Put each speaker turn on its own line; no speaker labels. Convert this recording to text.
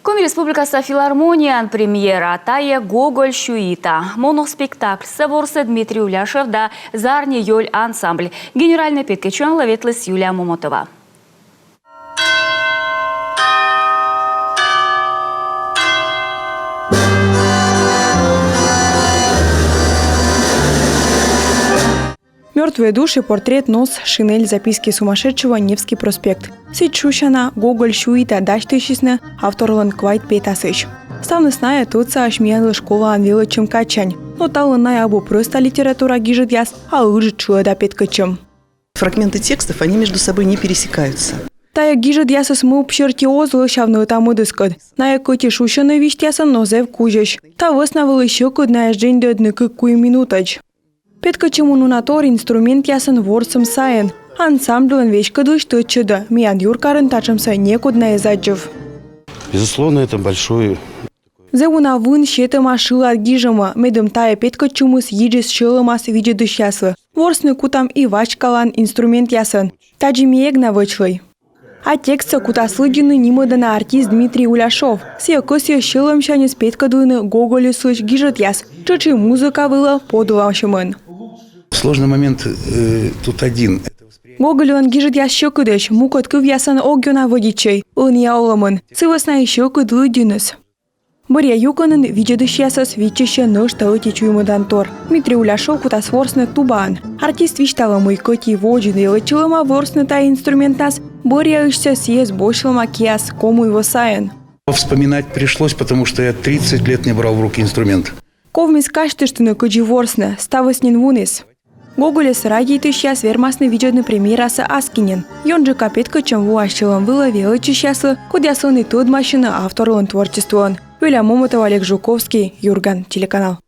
Коми Республикасы филармониян премьера тае Гоголь Шуита. Моноспектакль Саворсы Дмитрий Уляшев да Зарни Йоль ансамбль. Генеральный петкачон лаветлес Юлия Момотова.
Мертвые души, портрет, нос, шинель, записки сумасшедшего, Невский проспект. Сыть Шушана, Гоголь Шуита, Даштыщисна, автор Ланквайт Петасыч. Ставны сная туца ашмиянлы школа анвила чем качань. Но талынная абу просто литература гижет яс, а лыжит чуэда петкачем.
Фрагменты текстов, они между собой не пересекаются.
Тая гижет ясас мы пшертиозлы шавную таму дыскот. Ная коти шушаны вишт ясан нозев кужеш. Та выснавыл еще кудная ждень дödныкы куй минутач. Петкачем унунатор инструмент ясан ворсом саен. Ансамблен вещка душ тычеда. Миян юркарын тачамса некудная заджев.
Безусловно, это большой...
Зеуна вын щетым ашыла от гижема. Медым тая петкачумыс ежес шылымас видедыш ясы. Ворсны кутам и вачкалан инструмент ясан. Таджи миегна вычлый. А текста кутаслыдины нимыдана артист Дмитрий Уляшов. Сия косия шылым шанис петкадуны Гоголю слыш гижет яс. Чучи музыка выла подулавшимын.
Сложный момент тут один.
Гоголюн гижет яс щекыдыш. Мукот кыв ясан огюна водичей. Он я оламын. Сывасна щекыд лыдиныс. Боря юканын видедыш ясас вичеше нож талыти чуймыдан тор. Дмитрий Уляшов кутас ворсны тубан. Артист виштала мой коти воджины лычылыма ворсны та инструмент нас. Боря ишься съез бошлыма киас, кому его саен.
Вспоминать пришлось, потому что я 30 лет не брал в руки инструмент.
Ковмис каштыштыны кыджи ворсны, ставыснин вунис. Гоголес радийтыш яс вермасны видедны премьерасы аскинен. Йонжы капеткачем вуашчылым было велычыш ясы, кудясылны тыд машина авторлын творчествуын. Юлия Момотова, Олег Жуковский, Юрган, телеканал.